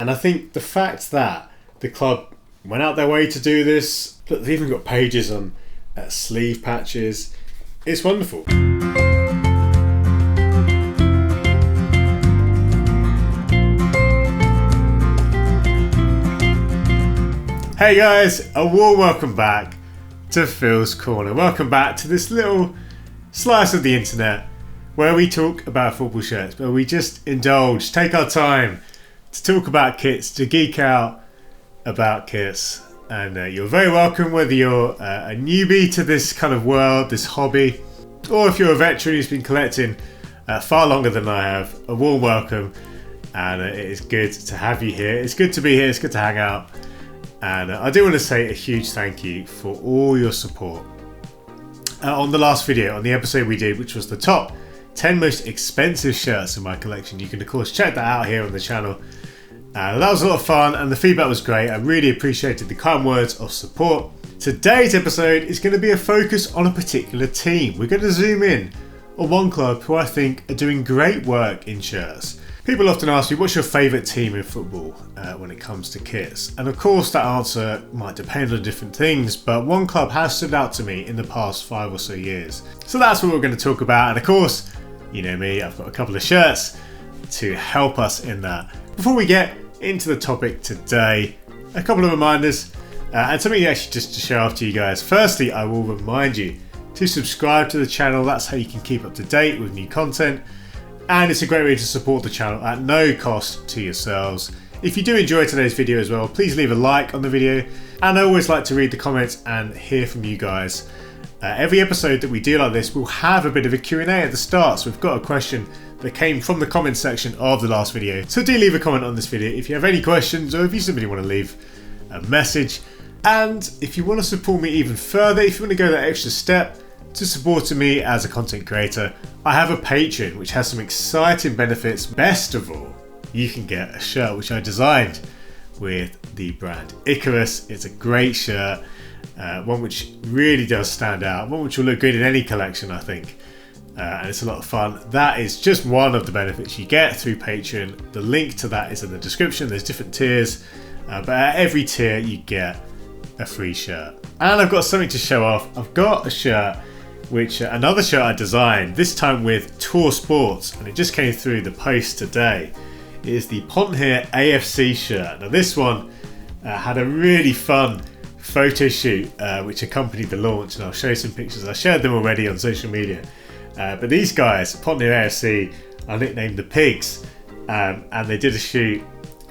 And I think the fact that the club went out their way to do this, look, they've even got pages on sleeve patches, it's wonderful. Hey guys, a warm welcome back to Phil's Corner. Welcome back to this little slice of the internet where we talk about football shirts, where we just indulge, take our time to talk about kits, to geek out about kits. And you're very welcome whether you're a newbie to this kind of world, this hobby, or if you're a veteran who's been collecting far longer than I have. A warm welcome, and it is good to have you here. It's good to be here, it's good to hang out. And I do want to say a huge thank you for all your support. On the last video, on the episode we did, which was the top 10 most expensive shirts in my collection, you can of course check that out here on the channel. That was a lot of fun and the feedback was great. I really appreciated the kind words of support. Today's episode is going to be a focus on a particular team. We're going to zoom in on one club who I think are doing great work in shirts. People often ask me, what's your favourite team in football when it comes to kits? And of course that answer might depend on different things, but one club has stood out to me in the past 5 or so years. So that's what we're going to talk about, and of course, you know me, I've got a couple of shirts to help us in that. Before we get into the topic today, a couple of reminders, and something actually just to show off to you guys. Firstly, I will remind you to subscribe to the channel. That's how you can keep up to date with new content. And it's a great way to support the channel at no cost to yourselves. If you do enjoy today's video as well, please leave a like on the video. And I always like to read the comments and hear from you guys. Every episode that we do like this will have a bit of a Q&A at the start. So we've got a question that came from the comments section of the last video. So do leave a comment on this video if you have any questions, or if you simply want to leave a message. And if you want to support me even further, if you want to go that extra step to supporting me as a content creator, I have a Patreon which has some exciting benefits. Best of all, you can get a shirt which I designed with the brand Icarus. It's a great shirt, one which really does stand out, one which will look good in any collection, I think. And it's a lot of fun. That is just one of the benefits you get through Patreon. The link to that is in the description. There's different tiers, but at every tier you get a free shirt. And I've got something to show off. I've got a shirt which another shirt I designed, this time with Tour Sports, and it just came through the post today. It is the Ponthir AFC shirt. Now this one had a really fun photo shoot which accompanied the launch, and I'll show you some pictures. I shared them already on social media. But these guys, Ponthir AFC, are nicknamed the Pigs, and they did a shoot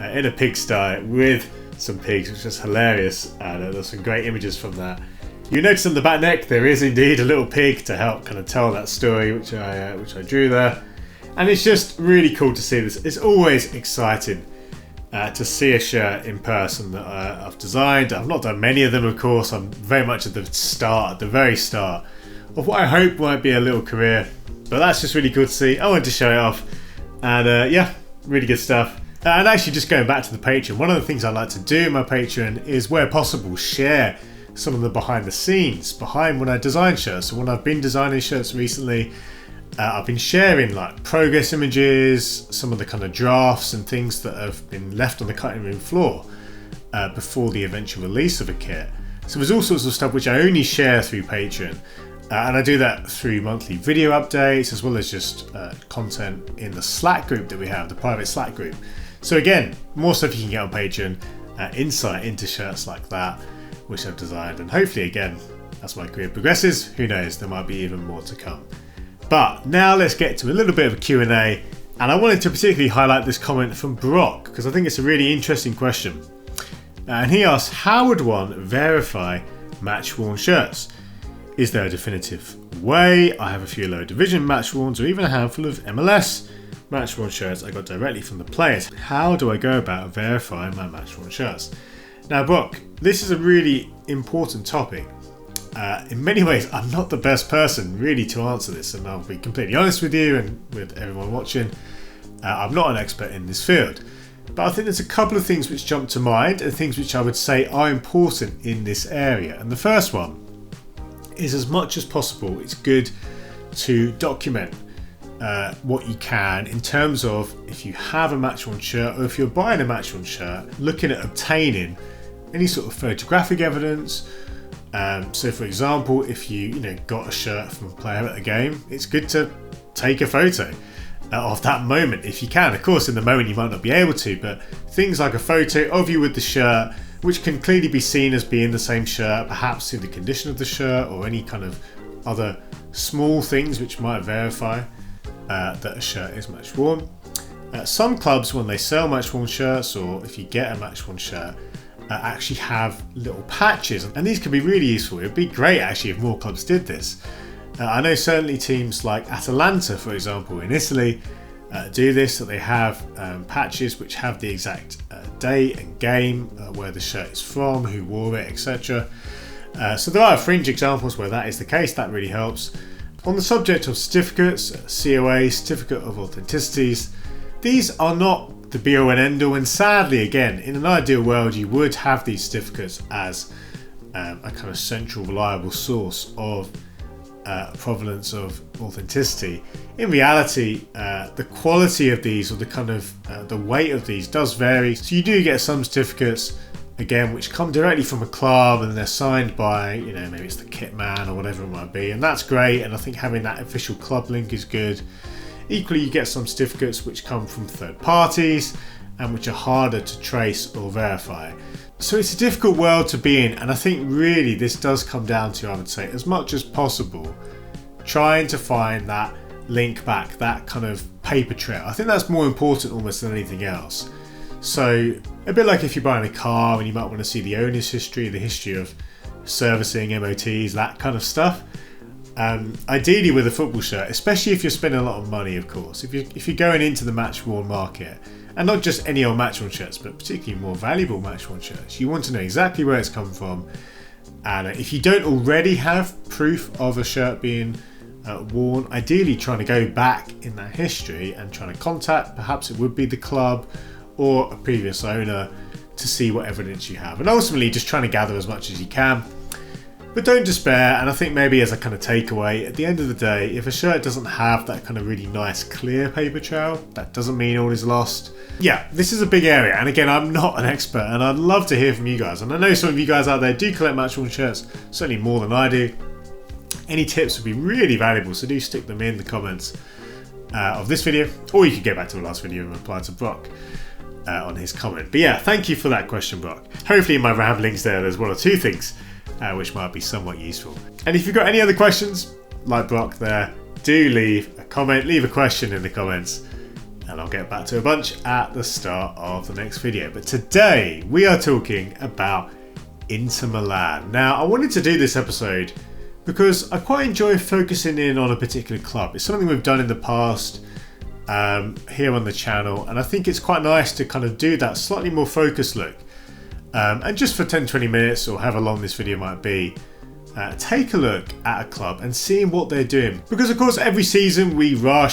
in a pigsty with some pigs, which was hilarious, and there's some great images from that. You notice on the back neck there is indeed a little pig to help kind of tell that story, which I drew there, and it's just really cool to see this. It's always exciting to see a shirt in person that I've designed. I've not done many of them, of course. I'm very much at the start, at the very start of what I hope might be a little career, but that's just really cool to see. I wanted to show it off, and yeah, really good stuff. And actually, just going back to the Patreon, one of the things I like to do in my Patreon is, where possible, share some of the behind the scenes, behind when I design shirts. So when I've been designing shirts recently, I've been sharing like progress images, some of the kind of drafts and things that have been left on the cutting room floor before the eventual release of a kit. So there's all sorts of stuff which I only share through Patreon. And I do that through monthly video updates, as well as just content in the Slack group that we have, the private Slack group. So again, more stuff you can get on Patreon, insight into shirts like that, which I've designed, and hopefully again, as my career progresses, who knows, there might be even more to come. But now let's get to a little bit of a Q&A, and I wanted to particularly highlight this comment from Brock, because I think it's a really interesting question. And he asks, how would one verify match-worn shirts? Is there a definitive way? I have a few lower division match-worns, or even a handful of MLS match-worn shirts I got directly from the players. How do I go about verifying my match-worn shirts? Now, Brock, this is a really important topic. In many ways, I'm not the best person really to answer this, and I'll be completely honest with you and with everyone watching. I'm not an expert in this field, but I think there's a couple of things which jump to mind, and things which I would say are important in this area. And the first one is, as much as possible, it's good to document what you can in terms of if you have a match-worn shirt or if you're buying a match-worn shirt, looking at obtaining any sort of photographic evidence. So for example, if you got a shirt from a player at the game, it's good to take a photo of that moment if you can. Of course, in the moment you might not be able to, but things like a photo of you with the shirt, which can clearly be seen as being the same shirt, perhaps through the condition of the shirt or any kind of other small things which might verify that a shirt is match worn. Some clubs, when they sell match worn shirts, or if you get a match worn shirt, actually have little patches, and these can be really useful. It would be great actually if more clubs did this. I know certainly teams like Atalanta, for example, in Italy do this, that they have patches which have the exact date and game, where the shirt is from, who wore it, etc. So there are fringe examples where that is the case. That really helps. On the subject of certificates, COA, Certificate of Authenticities, these are not the be-all and end-all, and sadly, again, in an ideal world, you would have these certificates as a kind of central, reliable source of provenance of authenticity. In reality, the quality of these, or the kind of the weight of these, does vary. So you do get some certificates, again, which come directly from a club and they're signed by, maybe it's the kit man or whatever it might be, and that's great, and I think having that official club link is good. Equally, you get some certificates which come from third parties and which are harder to trace or verify. So it's a difficult world to be in, and I think really this does come down to, I would say, as much as possible, trying to find that link back, that kind of paper trail. I think that's more important almost than anything else. So a bit like if you're buying a car and you might want to see the owner's history, the history of servicing, MOTs, that kind of stuff. Ideally with a football shirt, especially if you're spending a lot of money, of course, if you're going into the match-worn market, and not just any old match-worn shirts, but particularly more valuable match-worn shirts, you want to know exactly where it's come from. And if you don't already have proof of a shirt being worn, ideally trying to go back in that history and trying to contact, perhaps it would be the club or a previous owner, to see what evidence you have, and ultimately just trying to gather as much as you can. But don't despair, and I think maybe as a kind of takeaway, at the end of the day, if a shirt doesn't have that kind of really nice clear paper trail, that doesn't mean all is lost. Yeah, this is a big area, and again, I'm not an expert, and I'd love to hear from you guys, and I know some of you guys out there do collect match-worn shirts, certainly more than I do. Any tips would be really valuable, so do stick them in the comments of this video, or you could go back to the last video and reply to Brock on his comment. But yeah, thank you for that question, Brock. Hopefully in my ramblings there's one or two things which might be somewhat useful. And if you've got any other questions, like Brock there, do leave a comment, leave a question in the comments, and I'll get back to a bunch at the start of the next video. But today we are talking about Inter Milan. Now, I wanted to do this episode because I quite enjoy focusing in on a particular club. It's something we've done in the past here on the channel, and I think it's quite nice to kind of do that slightly more focused look. And just for 10-20 minutes, or however long this video might be, take a look at a club and seeing what they're doing. Because of course every season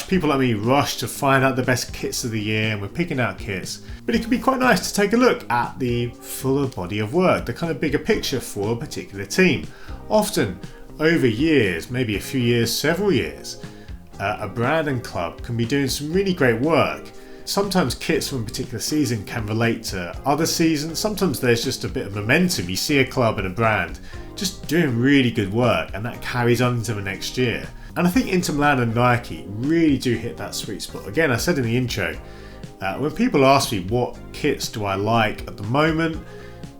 people like me rush to find out the best kits of the year, and we're picking out kits. But it can be quite nice to take a look at the fuller body of work, the kind of bigger picture for a particular team. Often over years, maybe a few years, several years, a brand and club can be doing some really great work. Sometimes kits from a particular season can relate to other seasons. Sometimes there's just a bit of momentum. You see a club and a brand just doing really good work, and that carries on into the next year. And I think Inter Milan and Nike really do hit that sweet spot. Again, I said in the intro, when people ask me what kits do I like at the moment,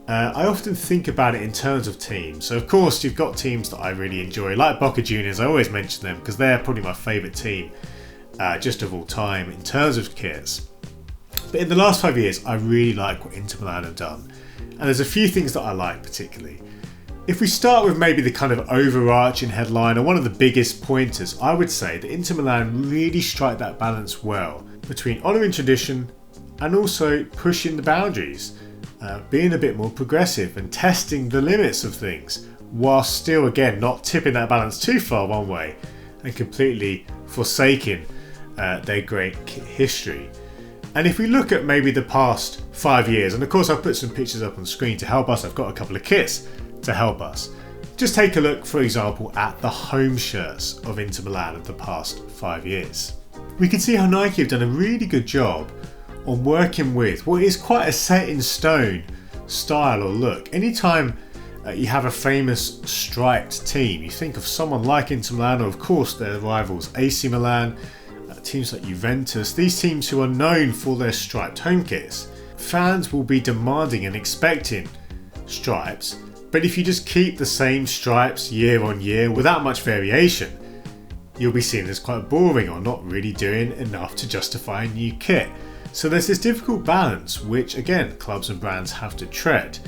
I often think about it in terms of teams. So of course you've got teams that I really enjoy, like Boca Juniors. I always mention them because they're probably my favourite team just of all time in terms of kits. But in the last 5 years, I really like what Inter Milan have done. And there's a few things that I like particularly. If we start with maybe the kind of overarching headline, or one of the biggest pointers, I would say that Inter Milan really strike that balance well between honouring tradition and also pushing the boundaries, being a bit more progressive and testing the limits of things, whilst still, again, not tipping that balance too far one way and completely forsaking their great history. And if we look at maybe the past 5 years, and of course I've put some pictures up on the screen to help us, I've got a couple of kits to help us. Just take a look, for example, at the home shirts of Inter Milan of the past 5 years. we can see how Nike have done a really good job on working with what is quite a set in stone style or look. Anytime you have a famous striped team, you think of someone like Inter Milan, or of course their rivals AC Milan, teams like Juventus, these teams who are known for their striped home kits. Fans will be demanding and expecting stripes, but if you just keep the same stripes year on year without much variation, you'll be seen as quite boring or not really doing enough to justify a new kit. So there's this difficult balance which again clubs and brands have to tread.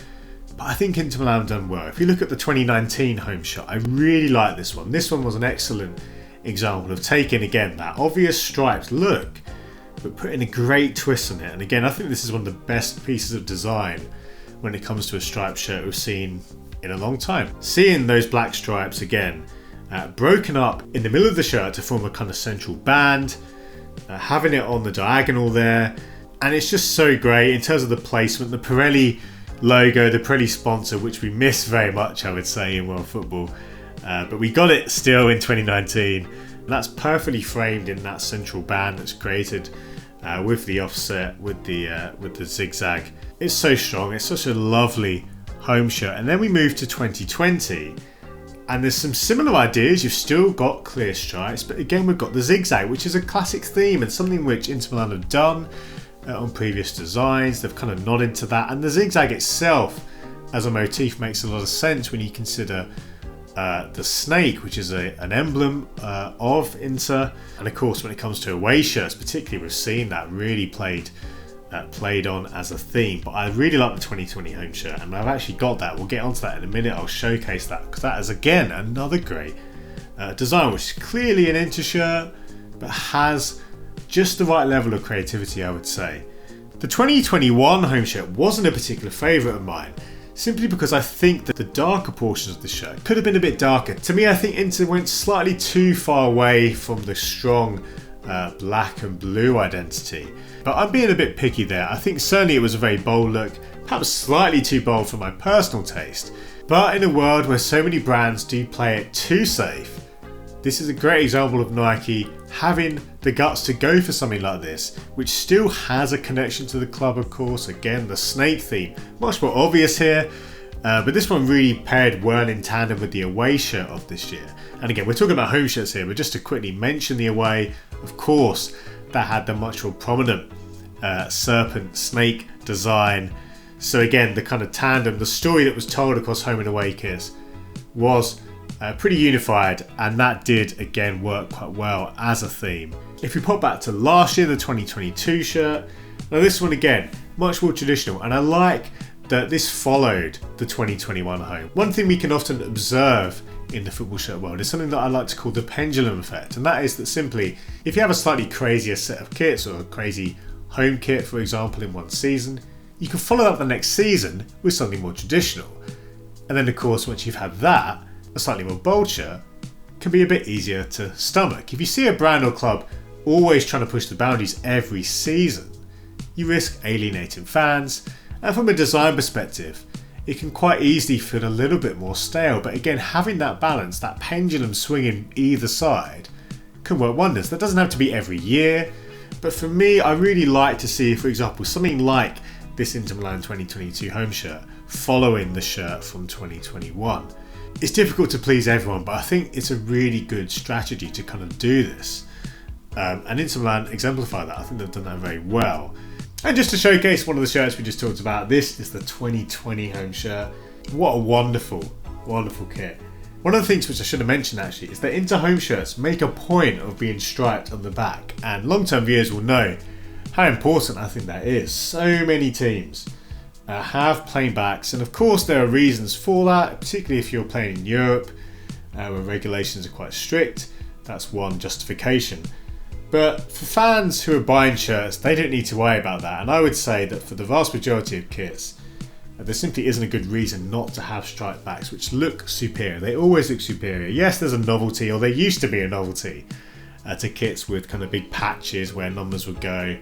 But I think Inter Milan have done well. If you look at the 2019 home shirt, I really like this one. This one was an excellent example of taking again that obvious striped look but putting a great twist on it. And again, I think this is one of the best pieces of design when it comes to a striped shirt we've seen in a long time. Seeing those black stripes again broken up in the middle of the shirt to form a kind of central band, having it on the diagonal there, and it's just so great in terms of the placement, the Pirelli logo, the Pirelli sponsor, which we miss very much, I would say, in world football. But we got it still in 2019. And that's perfectly framed in that central band that's created with the offset, with the zigzag. It's so strong. It's such a lovely home shirt. And then we move to 2020, and there's some similar ideas. You've still got clear stripes, but again we've got the zigzag, which is a classic theme and something which Inter Milan have done on previous designs. They've kind of nodded to that, and the zigzag itself as a motif makes a lot of sense when you consider the snake, which is an emblem of Inter. And of course when it comes to away shirts particularly, we've seen that really played on as a theme. But I really like the 2020 home shirt, and I've actually got that. We'll get onto that in a minute. I'll showcase that because that is again another great design, which is clearly an Inter shirt but has just the right level of creativity, I would say. The 2021 home shirt wasn't a particular favourite of mine, simply because I think that the darker portions of the shirt could have been a bit darker. To me, I think Inter went slightly too far away from the strong black and blue identity. But I'm being a bit picky there. I think certainly it was a very bold look, perhaps slightly too bold for my personal taste. But in a world where so many brands do play it too safe, this is a great example of Nike having the guts to go for something like this, which still has a connection to the club, of course. Again, the snake theme, much more obvious here, but this one really paired well in tandem with the away shirt of this year. And again, we're talking about home shirts here, but just to quickly mention the away, of course, that had the much more prominent serpent snake design. So again, the kind of tandem, the story that was told across home and away kits was pretty unified, and that did again work quite well as a theme. If we pop back to last year, the 2022 shirt, now this one again, much more traditional, and I like that this followed the 2021 home. One thing we can often observe in the football shirt world is something that I like to call the pendulum effect, and that is that simply, if you have a slightly crazier set of kits or a crazy home kit, for example, in one season, you can follow up the next season with something more traditional. And then of course, once you've had that, a slightly more bold shirt can be a bit easier to stomach. If you see a brand or club always trying to push the boundaries every season, you risk alienating fans, and from a design perspective, it can quite easily feel a little bit more stale. But again, having that balance, that pendulum swinging either side, can work wonders. That doesn't have to be every year, but for me, I really like to see, for example, something like this Inter Milan 2022 home shirt following the shirt from 2021. It's difficult to please everyone, but I think it's a really good strategy to kind of do this. And Inter Milan exemplify that. I think they've done that very well. And just to showcase one of the shirts we just talked about, this is the 2020 home shirt. What a wonderful, wonderful kit. One of the things which I should have mentioned actually is that Inter home shirts make a point of being striped on the back, and long-term viewers will know how important I think that is. So many teams have plain backs, and of course there are reasons for that, particularly if you're playing in Europe where regulations are quite strict. That's one justification. But for fans who are buying shirts, they don't need to worry about that. And I would say that for the vast majority of kits, there simply isn't a good reason not to have striped backs, which look superior. They always look superior. Yes, there's a novelty, or there used to be a novelty, to kits with kind of big patches where numbers would go.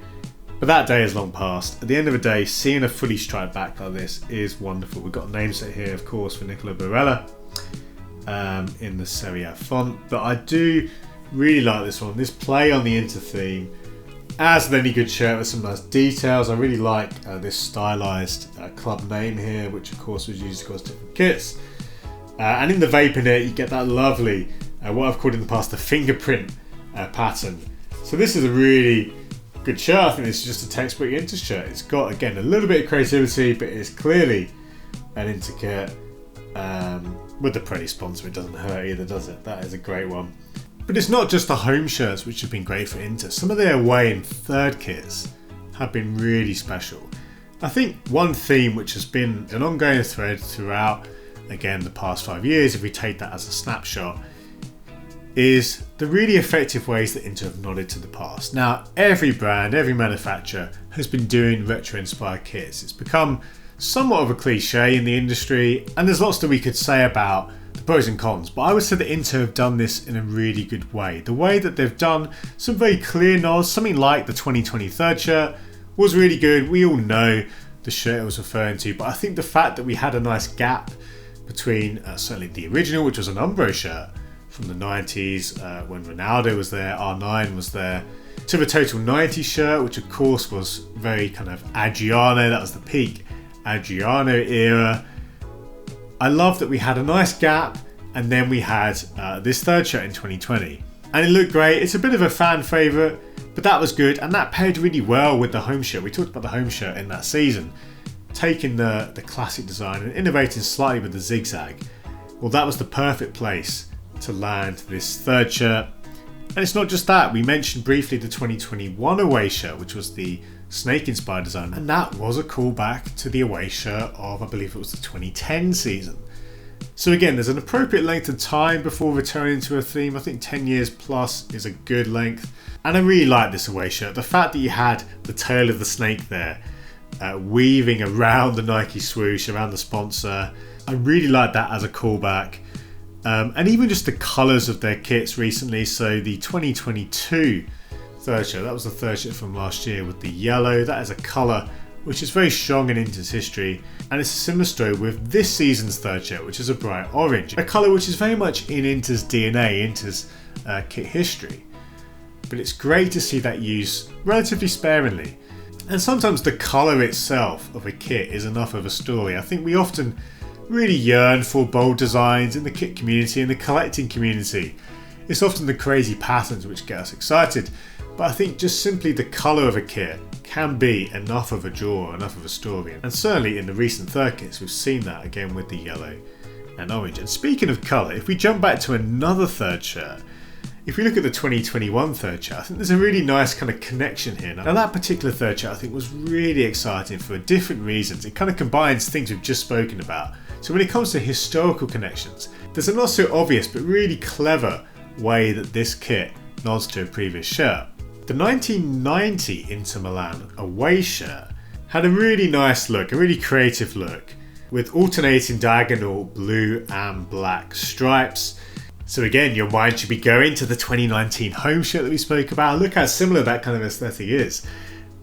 But that day is long past. At the end of the day, seeing a fully striped back like this is wonderful. We've got a name set here, of course, for Nicola Barella in the Serie A font. But I do Really like this one. This play on the Inter theme, as with any good shirt, with some nice details. I really like this stylized club name here, which of course was used across different kits. And in the vape in it, you get that lovely, what I've called in the past, the fingerprint pattern. So this is a really good shirt. I think this is just a textbook Inter shirt. It's got, again, a little bit of creativity, but it's clearly an Inter kit. With the Pirelli sponsor, it doesn't hurt either, does it? That is a great one. But it's not just the home shirts which have been great for Inter. Some of their away and third kits have been really special. I think one theme which has been an ongoing thread throughout, again, the past 5 years, if we take that as a snapshot, is the really effective ways that Inter have nodded to the past. Now, every brand, every manufacturer has been doing retro-inspired kits. It's become somewhat of a cliche in the industry, and there's lots that we could say about the pros and cons, but I would say that Inter have done this in a really good way. The way that they've done some very clear nods, something like the 2020 third shirt was really good. We all know the shirt I was referring to, but I think the fact that we had a nice gap between certainly the original, which was an Umbro shirt from the 90s when Ronaldo was there, R9 was there, to the Total 90 shirt, which of course was very kind of Adriano, that was the peak Adriano era. I love that we had a nice gap, and then we had this third shirt in 2020, and it looked great. It's a bit of a fan favourite, but that was good, and that paired really well with the home shirt. We talked about the home shirt in that season, taking the classic design and innovating slightly with the zigzag. Well, that was the perfect place to land this third shirt. And it's not just that. We mentioned briefly the 2021 away shirt, which was the snake inspired design, and that was a callback to the away shirt of, I believe it was the 2010 season. So again, there's an appropriate length of time before returning to a theme. I think 10 years plus is a good length, and I really like this away shirt. The fact that you had the tail of the snake there weaving around the Nike swoosh, around the sponsor, I really like that as a callback. And even just the colours of their kits recently. So the 2022 third shirt, that was the third shirt from last year with the yellow. That is a colour which is very strong in Inter's history, and it's a similar story with this season's third shirt, which is a bright orange, a colour which is very much in Inter's DNA, Inter's kit history. But it's great to see that used relatively sparingly. And sometimes the colour itself of a kit is enough of a story. I think we often really yearn for bold designs in the kit community and the collecting community. It's often the crazy patterns which get us excited, but I think just simply the colour of a kit can be enough of a draw, enough of a story. And certainly in the recent third kits we've seen that again with the yellow and orange. And speaking of colour, if we jump back to another third shirt, if we look at the 2021 third shirt, I think there's a really nice kind of connection here. Now that particular third shirt I think was really exciting for different reasons. It kind of combines things we've just spoken about. So when it comes to historical connections, there's a not so obvious but really clever way that this kit nods to a previous shirt. The 1990 Inter Milan away shirt had a really nice look, a really creative look, with alternating diagonal blue and black stripes. So again, your mind should be going to the 2019 home shirt that we spoke about. Look how similar that kind of aesthetic is.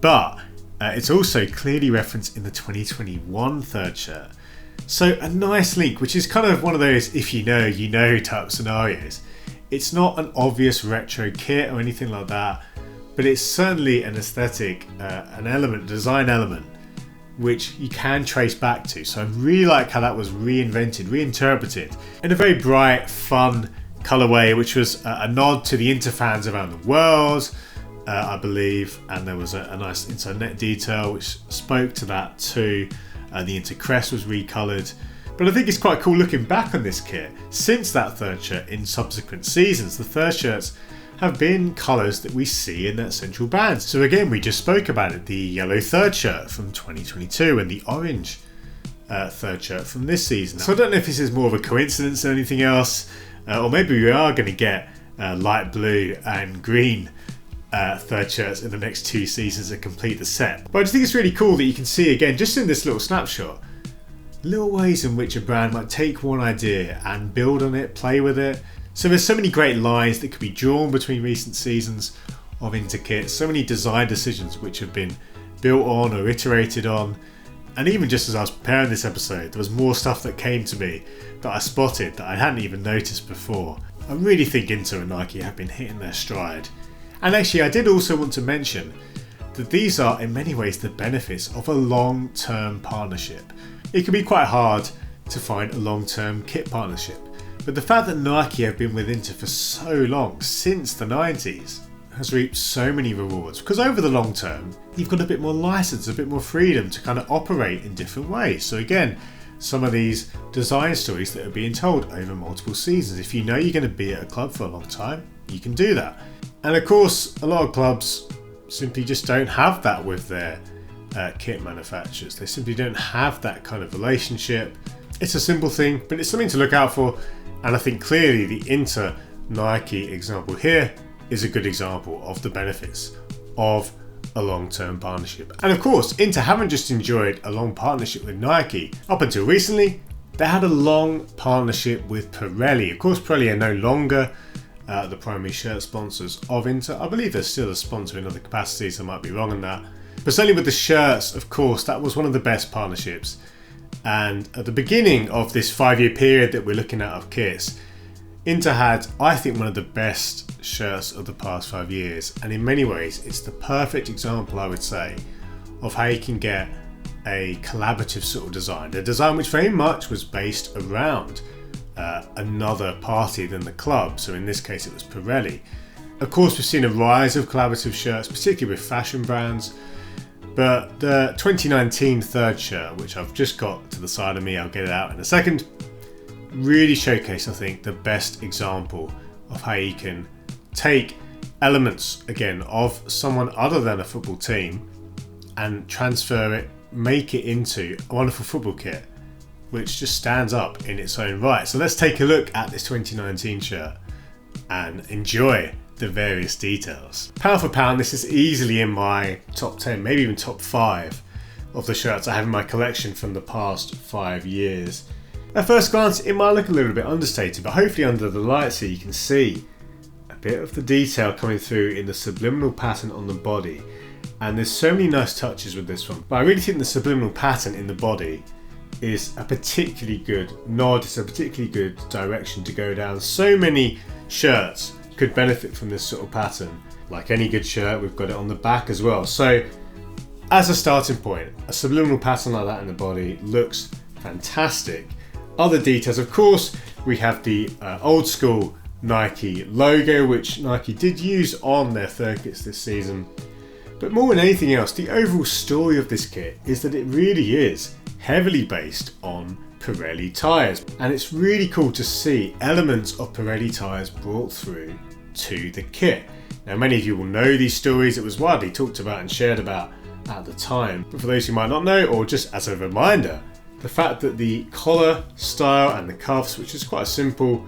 But it's also clearly referenced in the 2021 third shirt. So a nice link, which is kind of one of those if you know type scenarios. It's not an obvious retro kit or anything like that, but it's certainly an aesthetic, an element, design element, which you can trace back to. So I really like how that was reinvented, reinterpreted in a very bright, fun colourway, which was a nod to the Inter fans around the world, I believe, and there was a nice inside net detail which spoke to that too. The Inter crest was recoloured. But I think it's quite cool looking back on this kit. Since that third shirt in subsequent seasons, the third shirts have been colours that we see in that central band. So again, we just spoke about it, the yellow third shirt from 2022 and the orange third shirt from this season. So I don't know if this is more of a coincidence than anything else, or maybe we are going to get light blue and green third shirts in the next 2 seasons to complete the set. But I just think it's really cool that you can see again, just in this little snapshot, little ways in which a brand might take one idea and build on it, play with it. So there's so many great lines that could be drawn between recent seasons of Inter kits, so many design decisions which have been built on or iterated on. And even just as I was preparing this episode, there was more stuff that came to me that I spotted that I hadn't even noticed before. I really think Inter and Nike have been hitting their stride. And actually I did also want to mention that these are in many ways the benefits of a long-term partnership. It can be quite hard to find a long-term kit partnership, but the fact that Nike have been with Inter for so long, since the 90s, has reaped so many rewards, because over the long term you've got a bit more license, a bit more freedom to kind of operate in different ways. So again, some of these design stories that are being told over multiple seasons, if you know you're going to be at a club for a long time, you can do that. And of course a lot of clubs simply just don't have that with their kit manufacturers. They simply don't have that kind of relationship. It's a simple thing, but it's something to look out for, and I think clearly the Inter Nike example here is a good example of the benefits of a long-term partnership. And of course, Inter haven't just enjoyed a long partnership with Nike. Up until recently, they had a long partnership with Pirelli. Of course, Pirelli are no longer the primary shirt sponsors of Inter. I believe they're still a sponsor in other capacities, I might be wrong on that. But certainly with the shirts, of course, that was one of the best partnerships. And at the beginning of this 5-year period that we're looking at of kits, Inter had, I think, one of the best shirts of the past 5 years. And in many ways, it's the perfect example, I would say, of how you can get a collaborative sort of design. A design which very much was based around another party than the club. So in this case, it was Pirelli. Of course, we've seen a rise of collaborative shirts, particularly with fashion brands. But the 2019 third shirt, which I've just got to the side of me, I'll get it out in a second, really showcased, I think, the best example of how you can take elements, again, of someone other than a football team and transfer it, make it into a wonderful football kit, which just stands up in its own right. So let's take a look at this 2019 shirt and enjoy the various details. Pound for pound, this is easily in my top 10, maybe even top 5 of the shirts I have in my collection from the past 5 years. At first glance, it might look a little bit understated, but hopefully under the lights here you can see a bit of the detail coming through in the subliminal pattern on the body. And there's so many nice touches with this one. But I really think the subliminal pattern in the body is a particularly good nod, it's a particularly good direction to go down. So many shirts could benefit from this sort of pattern. Like any good shirt, we've got it on the back as well. So as a starting point, a subliminal pattern like that in the body looks fantastic. Other details, of course, we have the old school Nike logo, which Nike did use on their third kits this season. But more than anything else, the overall story of this kit is that it really is heavily based on Pirelli tyres. And it's really cool to see elements of Pirelli tyres brought through to the kit. Now, many of you will know these stories. It was widely talked about and shared about at the time. But for those who might not know, or just as a reminder, the fact that the collar style and the cuffs, which is quite a simple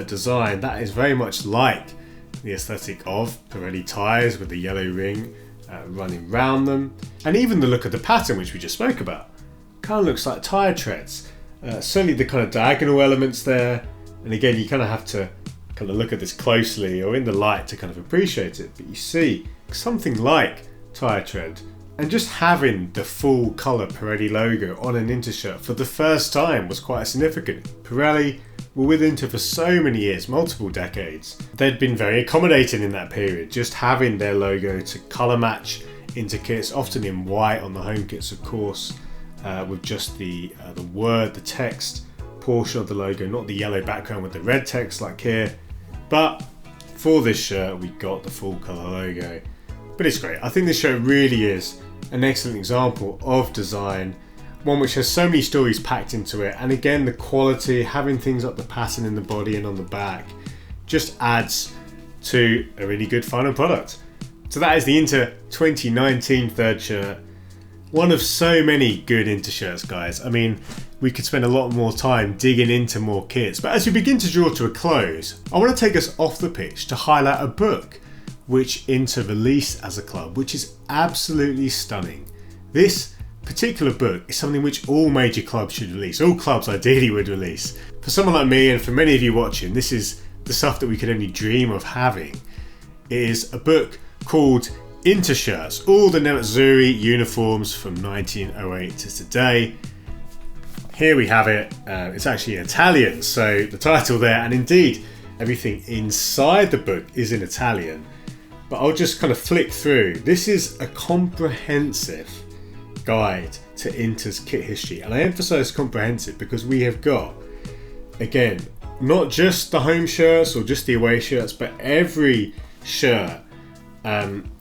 design, that is very much like the aesthetic of Pirelli tyres with the yellow ring running round them. And even the look of the pattern, which we just spoke about, kind of looks like tyre treads. Certainly the kind of diagonal elements there. And again, you kind of have to kind of look at this closely or in the light to kind of appreciate it. But you see something like tyre tread. And just having the full colour Pirelli logo on an Inter shirt for the first time was quite significant. Pirelli were with Inter for so many years, multiple decades. They'd been very accommodating in that period, just having their logo to colour match Inter kits, often in white on the home kits, of course, with just the word, the text portion of the logo, not the yellow background with the red text like here. But for this shirt, we got the full colour logo. But it's great. I think this shirt really is an excellent example of design, one which has so many stories packed into it. And again, the quality, having things like the pattern in the body and on the back, just adds to a really good final product. So that is the Inter 2019 third shirt. One of so many good Inter shirts, guys. I mean, we could spend a lot more time digging into more kits. But as we begin to draw to a close, I want to take us off the pitch to highlight a book which Inter released as a club, which is absolutely stunning. This particular book is something which all major clubs should release. All clubs ideally would release. For someone like me, and for many of you watching, this is the stuff that we could only dream of having. It is a book called Inter Shirts, all the Nerazzurri uniforms from 1908 to today. Here we have it. It's actually in Italian, so the title there, and indeed everything inside the book is in Italian, but I'll just kind of flick through. This is a comprehensive guide to Inter's kit history, and I emphasize comprehensive because we have got, again, not just the home shirts or just the away shirts, but every shirt,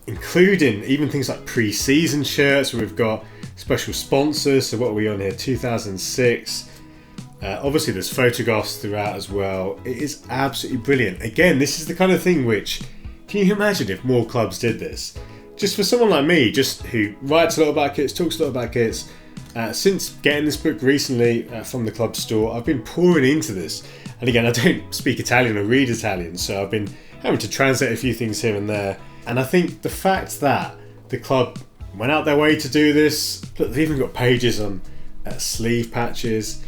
including even things like pre-season shirts where we've got special sponsors. So what are we on here? 2006. Obviously there's photographs throughout as well. It is absolutely brilliant. Again, this is the kind of thing which, can you imagine if more clubs did this? Just for someone like me, just who writes a lot about kits, talks a lot about kits, since getting this book recently from the club store, I've been pouring into this. And again, I don't speak Italian or read Italian, so I've been having to translate a few things here and there. And I think the fact that the club went out their way to do this, look, they've even got pages on sleeve patches.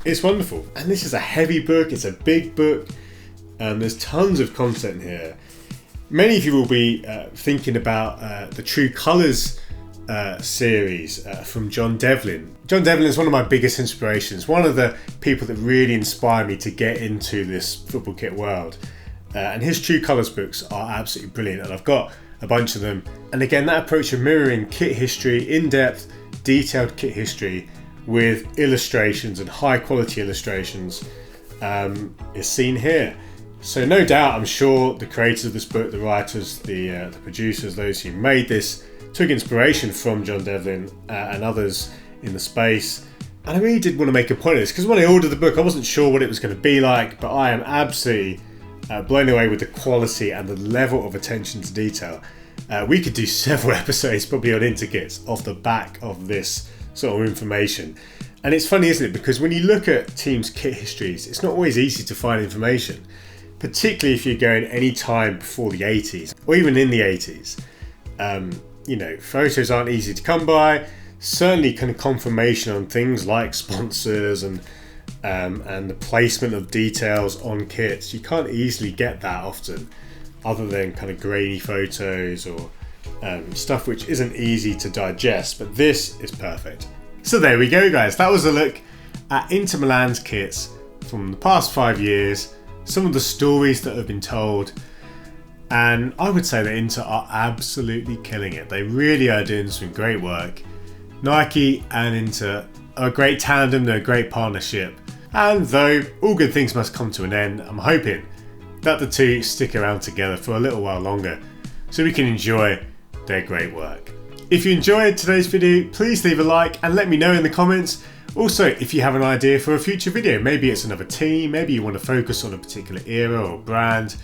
It's wonderful. And this is a heavy book, it's a big book, and there's tons of content here. Many of you will be thinking about the True Colours series from John Devlin. John Devlin is one of my biggest inspirations, one of the people that really inspired me to get into this football kit world. And his True Colours books are absolutely brilliant, and I've got a bunch of them. And again, that approach of mirroring kit history, in-depth, detailed kit history with illustrations and high quality illustrations is seen here. So no doubt, I'm sure the creators of this book, the writers, the producers, those who made this, took inspiration from John Devlin and others in the space. And I really did want to make a point of this, because when I ordered the book, I wasn't sure what it was going to be like, but I am absolutely blown away with the quality and the level of attention to detail. We could do several episodes probably on Interkits off the back of this sort of information. And it's funny, isn't it? Because when you look at teams' kit histories, it's not always easy to find information, particularly if you're going any time before the 80s or even in the 80s. Photos aren't easy to come by. Certainly kind of confirmation on things like sponsors and the placement of details on kits. You can't easily get that often, other than kind of grainy photos or stuff which isn't easy to digest, but this is perfect. So there we go, guys. That was a look at Inter Milan's kits from the past 5 years, some of the stories that have been told, and I would say that Inter are absolutely killing it. They really are doing some great work. Nike and Inter are a great tandem, they're a great partnership, and though all good things must come to an end, I'm hoping that the two stick around together for a little while longer so we can enjoy their great work. If you enjoyed today's video, please leave a like and let me know in the comments. Also, if you have an idea for a future video, maybe it's another team, maybe you want to focus on a particular era or brand,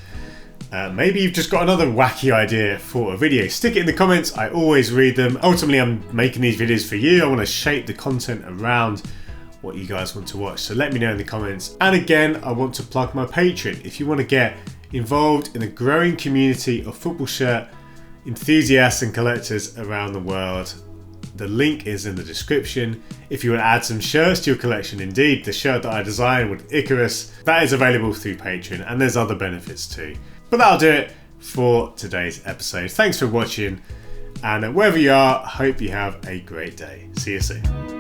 maybe you've just got another wacky idea for a video, stick it in the comments. I always read them. Ultimately, I'm making these videos for you. I want to shape the content around what you guys want to watch, so let me know in the comments. And again, I want to plug my Patreon. If you want to get involved in a growing community of football shirt enthusiasts and collectors around the world, the link is in the description. If you want to add some shirts to your collection, indeed, the shirt that I designed with Icarus, that is available through Patreon, and there's other benefits too. But that'll do it for today's episode. Thanks for watching, and wherever you are, I hope you have a great day. See you soon.